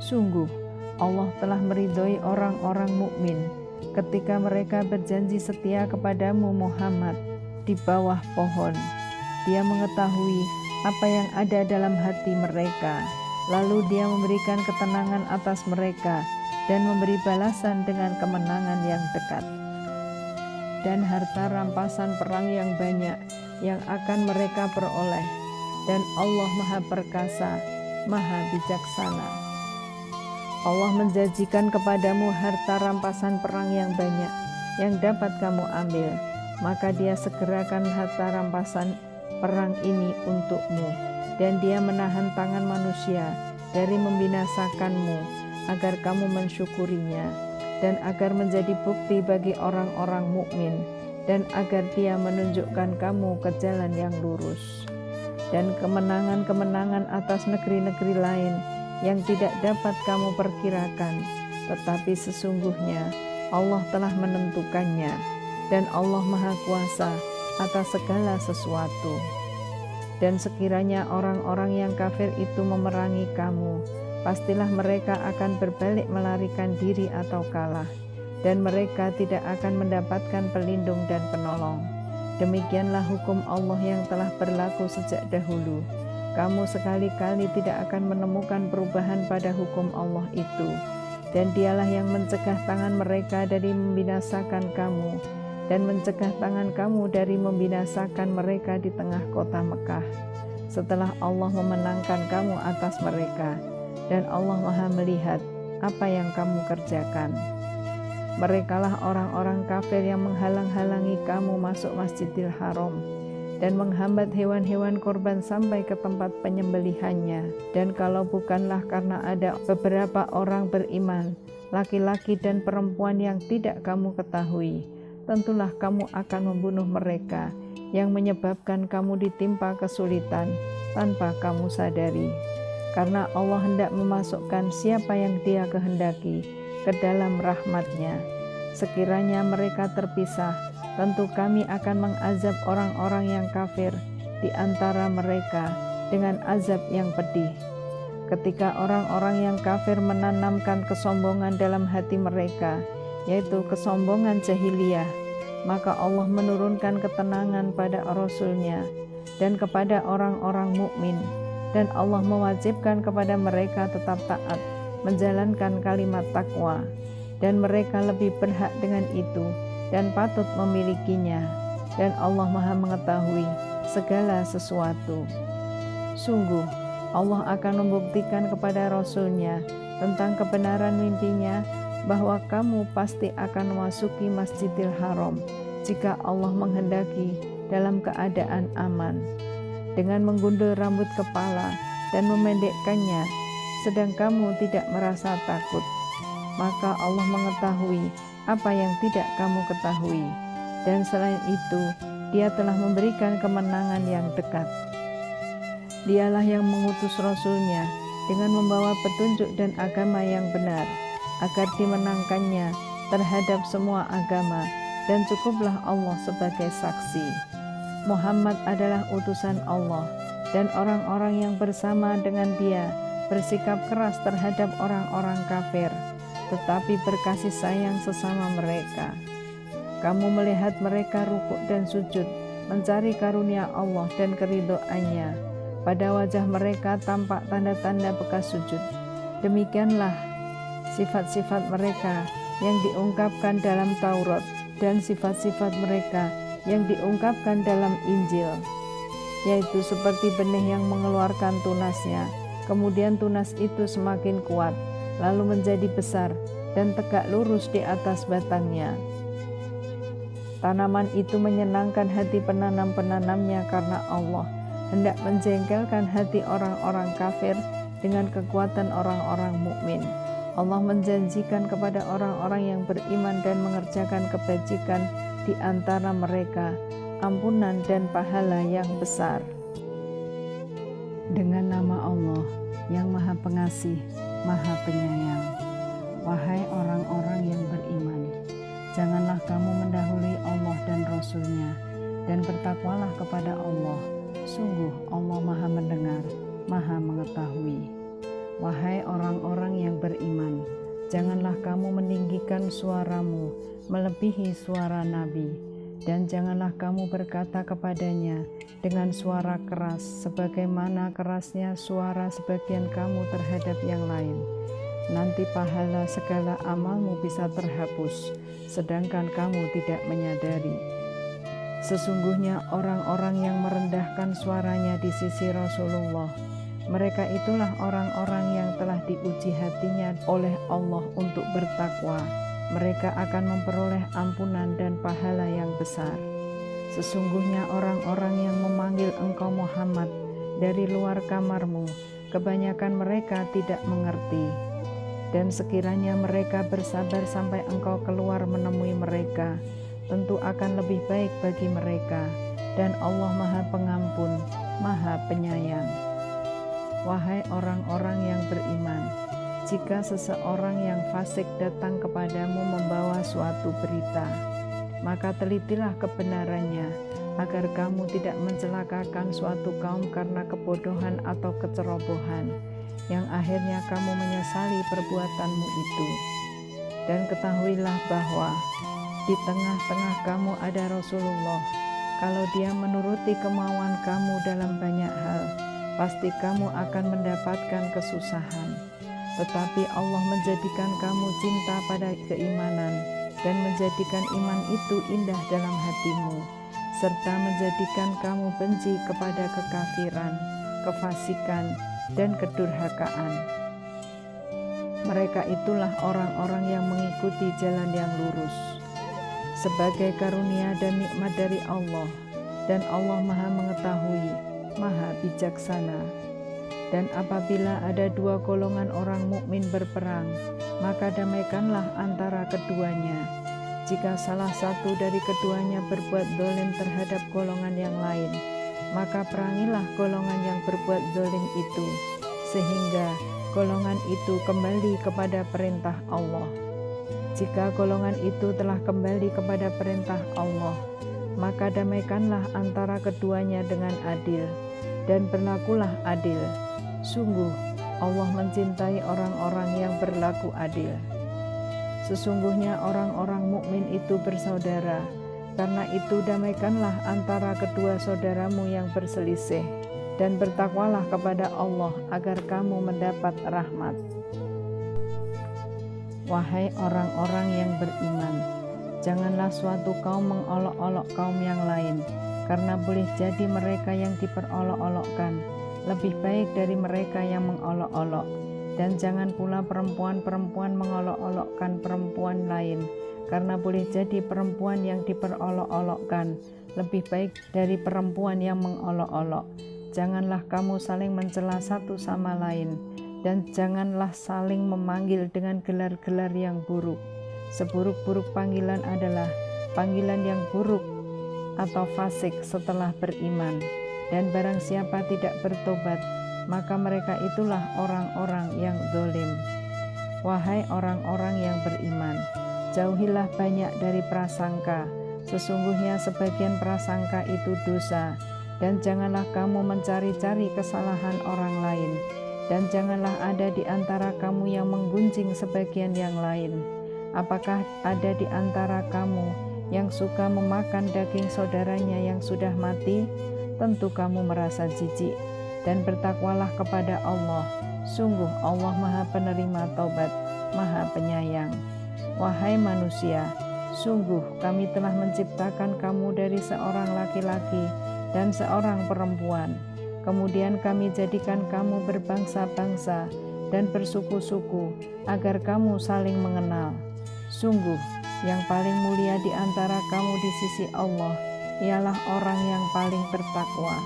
Sungguh, Allah telah meridhoi orang-orang mukmin ketika mereka berjanji setia kepadamu Muhammad di bawah pohon. Dia mengetahui apa yang ada dalam hati mereka, lalu Dia memberikan ketenangan atas mereka dan memberi balasan dengan kemenangan yang dekat. Dan harta rampasan perang yang banyak yang akan mereka peroleh, dan Allah Maha Perkasa, Maha Bijaksana. Allah menjanjikan kepadamu harta rampasan perang yang banyak yang dapat kamu ambil, maka Dia segerakan harta rampasan perang ini untukmu, dan Dia menahan tangan manusia dari membinasakanmu agar kamu mensyukurinya, dan agar menjadi bukti bagi orang-orang mukmin, dan agar Dia menunjukkan kamu ke jalan yang lurus. Dan kemenangan-kemenangan atas negeri-negeri lain yang tidak dapat kamu perkirakan, tetapi sesungguhnya Allah telah menentukannya, dan Allah Maha Kuasa atas segala sesuatu. Dan sekiranya orang-orang yang kafir itu memerangi kamu, pastilah mereka akan berbalik melarikan diri atau kalah, dan mereka tidak akan mendapatkan pelindung dan penolong. Demikianlah hukum Allah yang telah berlaku sejak dahulu. Kamu sekali-kali tidak akan menemukan perubahan pada hukum Allah itu, dan Dialah yang mencegah tangan mereka dari membinasakan kamu, dan mencegah tangan kamu dari membinasakan mereka di tengah kota Mekah, setelah Allah memenangkan kamu atas mereka, dan Allah Maha melihat apa yang kamu kerjakan. Merekalah orang-orang kafir yang menghalang-halangi kamu masuk Masjidil Haram dan menghambat hewan-hewan korban sampai ke tempat penyembelihannya. Dan kalau bukanlah karena ada beberapa orang beriman, laki-laki dan perempuan yang tidak kamu ketahui, tentulah kamu akan membunuh mereka, yang menyebabkan kamu ditimpa kesulitan tanpa kamu sadari. Karena Allah hendak memasukkan siapa yang Dia kehendaki ke dalam rahmat-Nya. Sekiranya mereka terpisah, tentu kami akan mengazab orang-orang yang kafir di antara mereka dengan azab yang pedih. Ketika orang-orang yang kafir menanamkan kesombongan dalam hati mereka, yaitu kesombongan jahiliyah, maka Allah menurunkan ketenangan pada Rasul-Nya dan kepada orang-orang mukmin, dan Allah mewajibkan kepada mereka tetap taat menjalankan kalimat takwa, dan mereka lebih berhak dengan itu dan patut memilikinya, dan Allah Maha mengetahui segala sesuatu. Sungguh Allah akan membuktikan kepada Rasul-Nya tentang kebenaran mimpinya bahwa kamu pasti akan memasuki Masjidil Haram jika Allah menghendaki dalam keadaan aman, dengan menggundul rambut kepala dan memendekkannya, sedang kamu tidak merasa takut. Maka Allah mengetahui apa yang tidak kamu ketahui, dan selain itu Dia telah memberikan kemenangan yang dekat. Dialah yang mengutus Rasul-Nya dengan membawa petunjuk dan agama yang benar, agar dimenangkannya terhadap semua agama, dan cukuplah Allah sebagai saksi. Muhammad adalah utusan Allah, dan orang-orang yang bersama dengan Dia bersikap keras terhadap orang-orang kafir, tetapi berkasih sayang sesama mereka. Kamu melihat mereka rukuk dan sujud, mencari karunia Allah dan keridhaan-Nya. Pada wajah mereka tampak tanda-tanda bekas sujud. Demikianlah sifat-sifat mereka yang diungkapkan dalam Taurat, dan sifat-sifat mereka yang diungkapkan dalam Injil, yaitu seperti benih yang mengeluarkan tunasnya, kemudian tunas itu semakin kuat, lalu menjadi besar dan tegak lurus di atas batangnya. Tanaman itu menyenangkan hati penanam-penanamnya, karena Allah hendak menjengkelkan hati orang-orang kafir dengan kekuatan orang-orang mukmin. Allah menjanjikan kepada orang-orang yang beriman dan mengerjakan kebajikan di antara mereka ampunan dan pahala yang besar. Dengan nama Allah yang Maha Pengasih, Maha Penyayang. Wahai orang-orang yang beriman, janganlah kamu mendahului Allah dan Rasul-Nya, dan bertakwalah kepada Allah. Sungguh Allah Maha mendengar, Maha mengetahui. Wahai orang-orang yang beriman, janganlah kamu meninggikan suaramu melebihi suara Nabi, dan janganlah kamu berkata kepadanya dengan suara keras sebagaimana kerasnya suara sebagian kamu terhadap yang lain. Nanti pahala segala amalmu bisa terhapus, sedangkan kamu tidak menyadari. Sesungguhnya orang-orang yang merendahkan suaranya di sisi Rasulullah, mereka itulah orang-orang yang telah diuji hatinya oleh Allah untuk bertakwa. Mereka akan memperoleh ampunan dan pahala yang besar. Sesungguhnya orang-orang yang memanggil engkau Muhammad dari luar kamarmu, kebanyakan mereka tidak mengerti. Dan sekiranya mereka bersabar sampai engkau keluar menemui mereka, tentu akan lebih baik bagi mereka, dan Allah Maha Pengampun, Maha Penyayang. Wahai orang-orang yang beriman, jika seseorang yang fasik datang kepadamu membawa suatu berita, maka telitilah kebenarannya, agar kamu tidak mencelakakan suatu kaum karena kebodohan atau kecerobohan, yang akhirnya kamu menyesali perbuatanmu itu. Dan ketahuilah bahwa di tengah-tengah kamu ada Rasulullah. Kalau Dia menuruti kemauan kamu dalam banyak hal, pasti kamu akan mendapatkan kesusahan. Tetapi Allah menjadikan kamu cinta pada keimanan dan menjadikan iman itu indah dalam hatimu, serta menjadikan kamu benci kepada kekafiran, kefasikan, dan kedurhakaan. Mereka itulah orang-orang yang mengikuti jalan yang lurus. Sebagai karunia dan nikmat dari Allah, dan Allah Maha Mengetahui, Maha Bijaksana. Dan apabila ada dua golongan orang mukmin berperang, maka damaikanlah antara keduanya. Jika salah satu dari keduanya berbuat zalim terhadap golongan yang lain, maka perangilah golongan yang berbuat zalim itu, sehingga golongan itu kembali kepada perintah Allah. Jika golongan itu telah kembali kepada perintah Allah, maka damaikanlah antara keduanya dengan adil, dan berlakulah adil. Sungguh, Allah mencintai orang-orang yang berlaku adil. Sesungguhnya orang-orang mukmin itu bersaudara, karena itu damaikanlah antara kedua saudaramu yang berselisih, dan bertakwalah kepada Allah agar kamu mendapat rahmat. Wahai orang-orang yang beriman, janganlah suatu kaum mengolok-olok kaum yang lain, karena boleh jadi mereka yang diperolok-olokkan lebih baik dari mereka yang mengolok-olok. Dan jangan pula perempuan-perempuan mengolok-olokkan perempuan lain, karena boleh jadi perempuan yang diperolok-olokkan lebih baik dari perempuan yang mengolok-olok. Janganlah kamu saling mencela satu sama lain, dan janganlah saling memanggil dengan gelar-gelar yang buruk. Seburuk-buruk panggilan adalah panggilan yang buruk atau fasik setelah beriman. Dan barang siapa tidak bertobat, maka mereka itulah orang-orang yang zalim. Wahai orang-orang yang beriman, jauhilah banyak dari prasangka. Sesungguhnya sebagian prasangka itu dosa. Dan janganlah kamu mencari-cari kesalahan orang lain. Dan janganlah ada di antara kamu yang menggunjing sebagian yang lain. Apakah ada di antara kamu yang suka memakan daging saudaranya yang sudah mati? Tentu kamu merasa jijik, dan bertakwalah kepada Allah. Sungguh Allah Maha Penerima Taubat, Maha Penyayang. Wahai manusia, sungguh kami telah menciptakan kamu dari seorang laki-laki dan seorang perempuan. Kemudian kami jadikan kamu berbangsa-bangsa dan bersuku-suku, agar kamu saling mengenal. Sungguh, yang paling mulia di antara kamu di sisi Allah ialah orang yang paling bertakwa.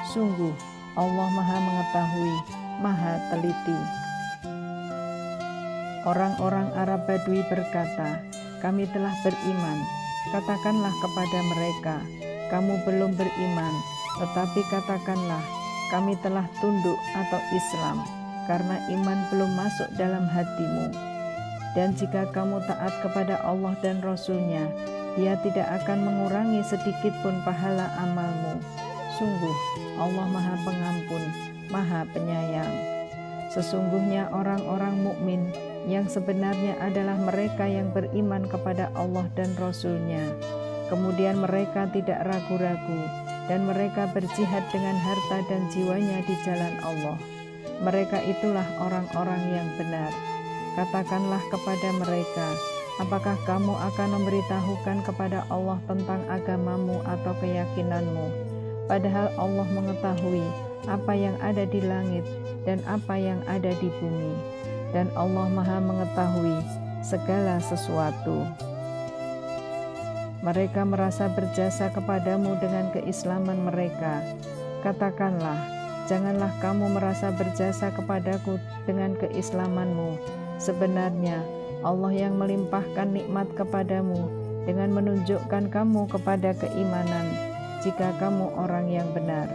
Sungguh, Allah Maha Mengetahui, Maha Teliti. Orang-orang Arab Badui berkata, "Kami telah beriman." Katakanlah kepada mereka, "Kamu belum beriman, tetapi katakanlah, kami telah tunduk atau Islam, karena iman belum masuk dalam hatimu. Dan jika kamu taat kepada Allah dan Rasul-Nya, Dia tidak akan mengurangi sedikit pun pahala amalmu. Sungguh, Allah Maha Pengampun, Maha Penyayang." Sesungguhnya orang-orang mukmin yang sebenarnya adalah mereka yang beriman kepada Allah dan Rasul-Nya. Kemudian mereka tidak ragu-ragu, dan mereka berjihad dengan harta dan jiwanya di jalan Allah. Mereka itulah orang-orang yang benar. Katakanlah kepada mereka, apakah kamu akan memberitahukan kepada Allah tentang agamamu atau keyakinanmu? Padahal Allah mengetahui apa yang ada di langit dan apa yang ada di bumi. Dan Allah Maha Mengetahui segala sesuatu. Mereka merasa berjasa kepadamu dengan keislaman mereka. Katakanlah, janganlah kamu merasa berjasa kepadaku dengan keislamanmu. Sebenarnya Allah yang melimpahkan nikmat kepadamu dengan menunjukkan kamu kepada keimanan, jika kamu orang yang benar.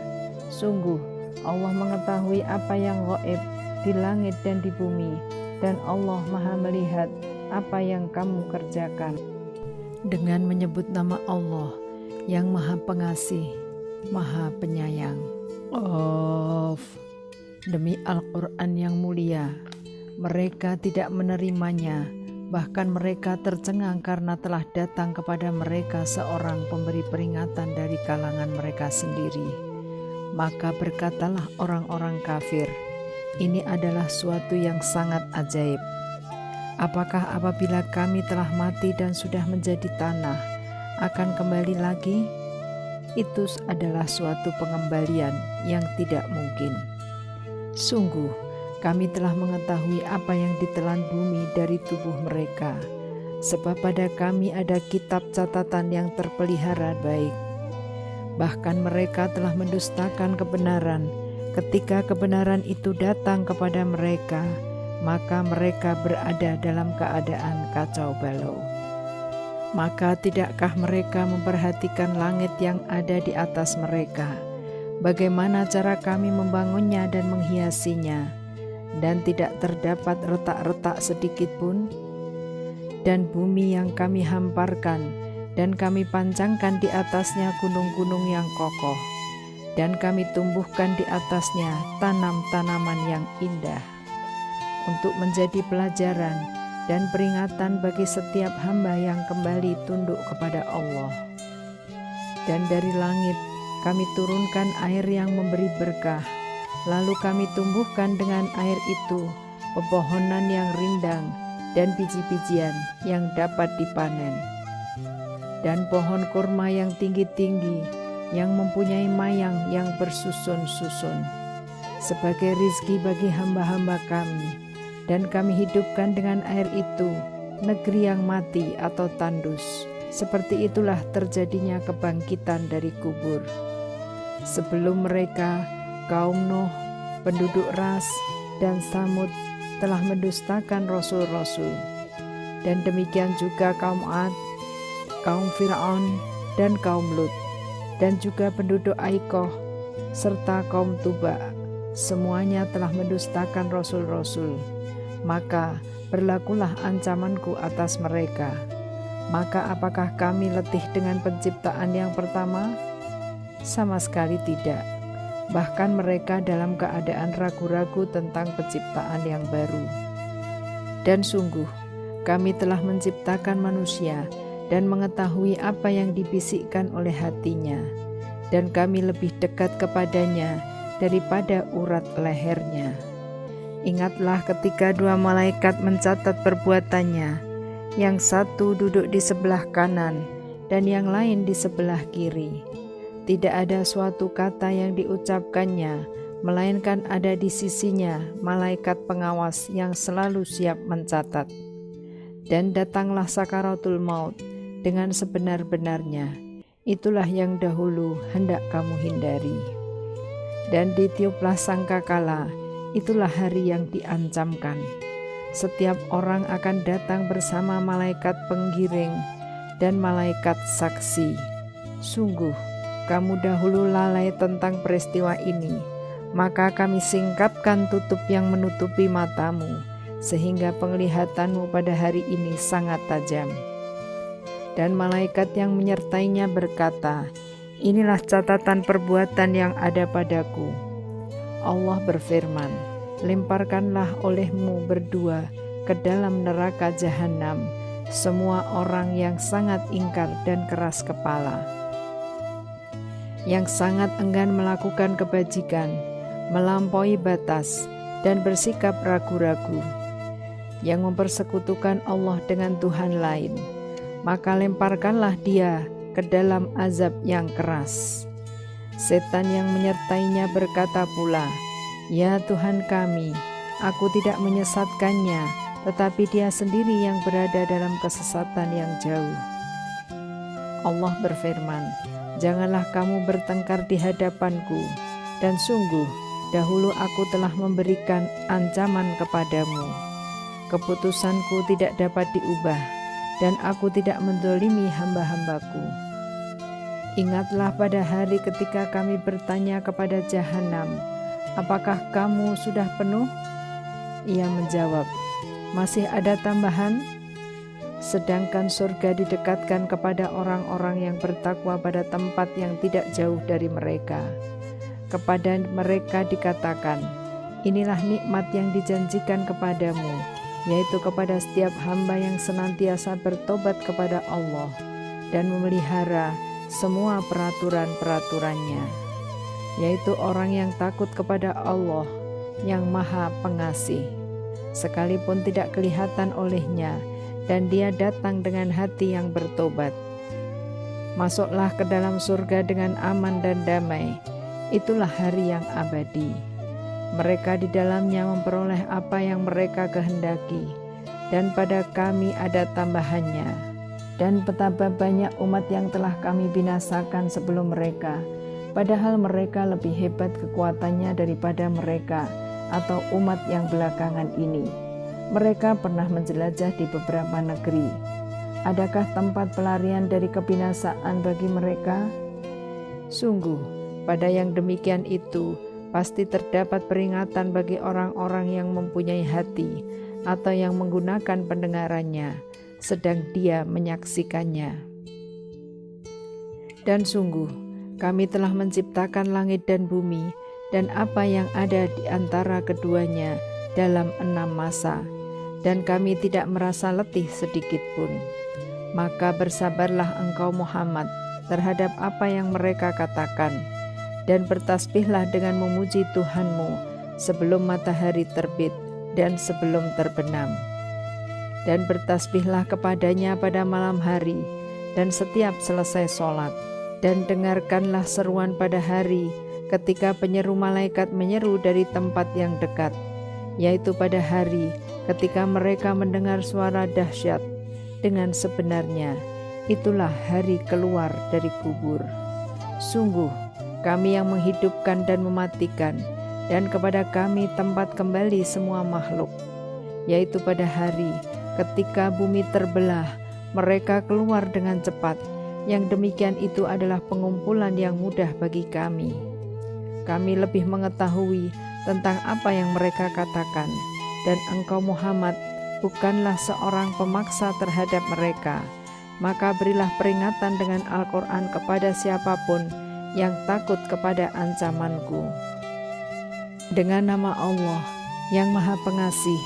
Sungguh Allah mengetahui apa yang gaib di langit dan di bumi, dan Allah Maha melihat apa yang kamu kerjakan. Dengan menyebut nama Allah yang Maha Pengasih, Maha Penyayang. Demi Al-Quran yang mulia, mereka tidak menerimanya, bahkan mereka tercengang karena telah datang kepada mereka seorang pemberi peringatan dari kalangan mereka sendiri. Maka berkatalah orang-orang kafir, "Ini adalah suatu yang sangat ajaib." Apakah apabila kami telah mati dan sudah menjadi tanah, akan kembali lagi? Itu adalah suatu pengembalian yang tidak mungkin. Sungguh, kami telah mengetahui apa yang ditelan bumi dari tubuh mereka, sebab pada kami ada kitab catatan yang terpelihara baik. Bahkan mereka telah mendustakan kebenaran. Ketika kebenaran itu datang kepada mereka, maka mereka berada dalam keadaan kacau balau. Maka tidakkah mereka memperhatikan langit yang ada di atas mereka, bagaimana cara kami membangunnya dan menghiasinya, dan tidak terdapat retak-retak sedikit pun? Dan bumi yang kami hamparkan, dan kami pancangkan di atasnya gunung-gunung yang kokoh, dan kami tumbuhkan di atasnya tanam-tanaman yang indah, untuk menjadi pelajaran dan peringatan bagi setiap hamba yang kembali tunduk kepada Allah. Dan dari langit kami turunkan air yang memberi berkah, lalu kami tumbuhkan dengan air itu pepohonan yang rindang dan biji-bijian yang dapat dipanen, dan pohon kurma yang tinggi-tinggi yang mempunyai mayang yang bersusun-susun, sebagai rizki bagi hamba-hamba kami. Dan kami hidupkan dengan air itu negeri yang mati atau tandus. Seperti itulah terjadinya kebangkitan dari kubur. Sebelum mereka, kaum Nuh, penduduk Ras, dan Samud telah mendustakan rasul-rasul. Dan demikian juga kaum Ad, kaum Fir'aun, dan kaum Lut, dan juga penduduk Aikoh, serta kaum Tuba. Semuanya telah mendustakan rasul-rasul. Maka berlakulah ancamanku atas mereka. Maka apakah kami letih dengan penciptaan yang pertama? Sama sekali tidak. Bahkan mereka dalam keadaan ragu-ragu tentang penciptaan yang baru. Dan sungguh, kami telah menciptakan manusia dan mengetahui apa yang dibisikkan oleh hatinya, dan kami lebih dekat kepadanya daripada urat lehernya. Ingatlah ketika dua malaikat mencatat perbuatannya, yang satu duduk di sebelah kanan dan yang lain di sebelah kiri. Tidak ada suatu kata yang diucapkannya, melainkan ada di sisinya malaikat pengawas yang selalu siap mencatat. Dan datanglah sakaratul maut dengan sebenar-benarnya. Itulah yang dahulu hendak kamu hindari. Dan ditiuplah sangkakala, itulah hari yang diancamkan. Setiap orang akan datang bersama malaikat penggiring dan malaikat saksi. Sungguh, kamu dahulu lalai tentang peristiwa ini, maka kami singkapkan tutup yang menutupi matamu, sehingga penglihatanmu pada hari ini sangat tajam. Dan malaikat yang menyertainya berkata, inilah catatan perbuatan yang ada padaku. Allah berfirman, lemparkanlah olehmu berdua ke dalam neraka jahanam semua orang yang sangat ingkar dan keras kepala, yang sangat enggan melakukan kebajikan, melampaui batas, dan bersikap ragu-ragu, yang mempersekutukan Allah dengan Tuhan lain. Maka lemparkanlah dia ke dalam azab yang keras. Setan yang menyertainya berkata pula, ya Tuhan kami, aku tidak menyesatkannya, tetapi dia sendiri yang berada dalam kesesatan yang jauh. Allah berfirman, janganlah kamu bertengkar di hadapanku, dan sungguh dahulu aku telah memberikan ancaman kepadamu. Keputusanku tidak dapat diubah, dan aku tidak mendolimi hamba-hambaku. Ingatlah pada hari ketika kami bertanya kepada jahanam, apakah kamu sudah penuh? Ia menjawab, masih ada tambahan? Sedangkan surga didekatkan kepada orang-orang yang bertakwa pada tempat yang tidak jauh dari mereka. Kepada mereka dikatakan, inilah nikmat yang dijanjikan kepadamu, yaitu kepada setiap hamba yang senantiasa bertobat kepada Allah dan memelihara semua peraturan-peraturannya, yaitu orang yang takut kepada Allah yang Maha Pengasih. sekalipun tidak kelihatan olehnya, dan dia datang dengan hati yang bertobat. Masuklah ke dalam surga dengan aman dan damai, itulah hari yang abadi. Mereka di dalamnya memperoleh apa yang mereka kehendaki, dan pada kami ada tambahannya. Dan betapa banyak umat yang telah kami binasakan sebelum mereka, padahal mereka lebih hebat kekuatannya daripada mereka atau umat yang belakangan ini. Mereka pernah menjelajah di beberapa negeri. Adakah tempat pelarian dari kebinasaan bagi mereka? Sungguh, pada yang demikian itu, pasti terdapat peringatan bagi orang-orang yang mempunyai hati atau yang menggunakan pendengarannya, sedang dia menyaksikannya. Dan sungguh, kami telah menciptakan langit dan bumi, dan apa yang ada di antara keduanya dalam 6 masa, dan kami tidak merasa letih sedikit pun. Maka bersabarlah engkau Muhammad terhadap apa yang mereka katakan, dan bertasbihlah dengan memuji Tuhanmu sebelum matahari terbit dan sebelum terbenam. Dan bertasbihlah kepadanya pada malam hari dan setiap selesai sholat. Dan dengarkanlah seruan pada hari ketika penyeru malaikat menyeru dari tempat yang dekat, yaitu pada hari ketika mereka mendengar suara dahsyat dengan sebenarnya. Itulah hari keluar dari kubur. Sungguh, kami yang menghidupkan dan mematikan, dan kepada kami tempat kembali semua makhluk, yaitu pada hari ketika bumi terbelah, mereka keluar dengan cepat. Yang demikian itu adalah pengumpulan yang mudah bagi kami. Kami lebih mengetahui tentang apa yang mereka katakan, dan engkau Muhammad bukanlah seorang pemaksa terhadap mereka. Maka berilah peringatan dengan Al-Quran kepada siapapun yang takut kepada ancamanku. Dengan nama Allah yang Maha Pengasih,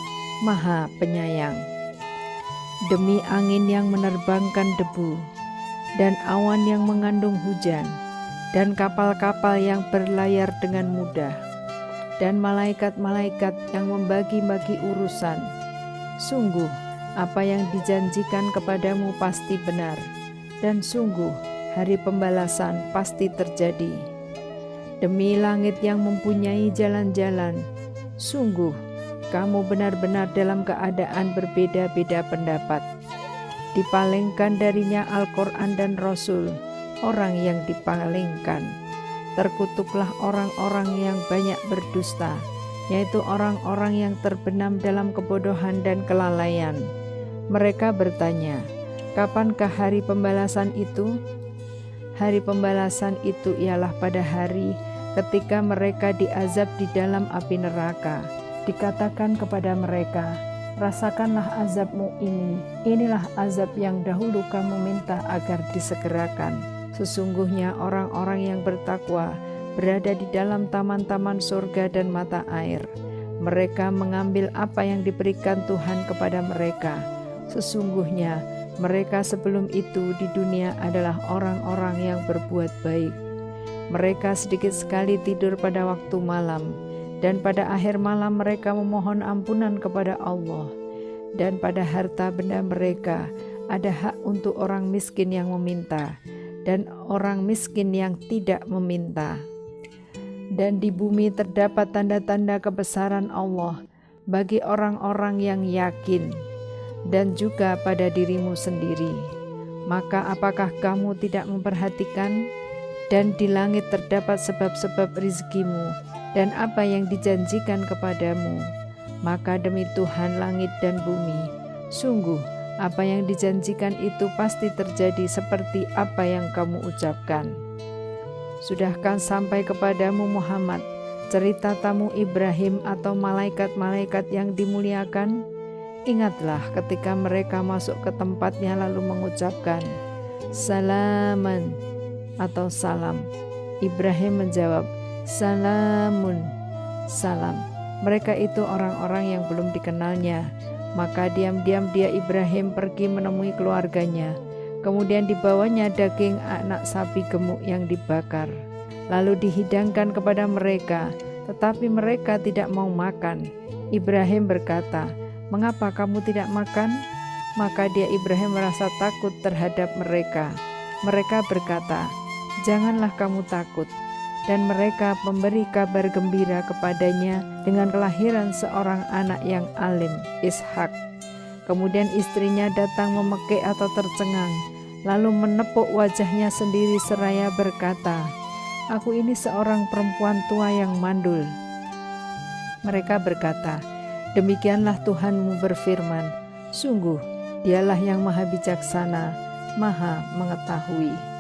Maha Penyayang. Demi angin yang menerbangkan debu, dan awan yang mengandung hujan, dan kapal-kapal yang berlayar dengan mudah, dan malaikat-malaikat yang membagi-bagi urusan. Sungguh, apa yang dijanjikan kepadamu pasti benar, dan sungguh, hari pembalasan pasti terjadi. Demi langit yang mempunyai jalan-jalan, sungguh, kamu benar-benar dalam keadaan berbeda-beda pendapat. Dipalingkan darinya Al-Quran dan Rasul, orang yang dipalingkan. Terkutuklah orang-orang yang banyak berdusta, yaitu orang-orang yang terbenam dalam kebodohan dan kelalaian. Mereka bertanya, kapankah hari pembalasan itu? Hari pembalasan itu ialah pada hari ketika mereka diazab di dalam api neraka. Dikatakan kepada mereka, rasakanlah azabmu ini, inilah azab yang dahulu kamu minta agar disegerakan. Sesungguhnya orang-orang yang bertakwa berada di dalam taman-taman surga dan mata air. Mereka mengambil apa yang diberikan Tuhan kepada mereka. Sesungguhnya mereka sebelum itu di dunia adalah orang-orang yang berbuat baik. Mereka sedikit sekali tidur pada waktu malam, dan pada akhir malam mereka memohon ampunan kepada Allah. Dan pada harta benda mereka ada hak untuk orang miskin yang meminta, dan orang miskin yang tidak meminta. Dan di bumi terdapat tanda-tanda kebesaran Allah bagi orang-orang yang yakin, dan juga pada dirimu sendiri. Maka apakah kamu tidak memperhatikan? Dan di langit terdapat sebab-sebab rizkimu dan apa yang dijanjikan kepadamu. Maka demi Tuhan langit dan bumi, sungguh apa yang dijanjikan itu pasti terjadi seperti apa yang kamu ucapkan. Sudahkah sampai kepadamu Muhammad cerita tamu Ibrahim atau malaikat-malaikat yang dimuliakan? Ingatlah ketika mereka masuk ke tempatnya lalu mengucapkan, salaman atau salam. Ibrahim menjawab, salamun, salam. Mereka itu orang-orang yang belum dikenalnya. Maka diam-diam dia Ibrahim pergi menemui keluarganya. Kemudian dibawanya daging anak sapi gemuk yang dibakar, lalu dihidangkan kepada mereka, tetapi mereka tidak mau makan. Ibrahim berkata, "Mengapa kamu tidak makan?" Maka Ibrahim merasa takut terhadap mereka. Mereka berkata, "Janganlah kamu takut." Dan mereka memberi kabar gembira kepadanya dengan kelahiran seorang anak yang alim, Ishak. Kemudian istrinya datang memekik atau tercengang, lalu menepuk wajahnya sendiri seraya berkata, "Aku ini seorang perempuan tua yang mandul." Mereka berkata, "Demikianlah Tuhanmu berfirman, sungguh Dialah yang maha bijaksana, maha mengetahui."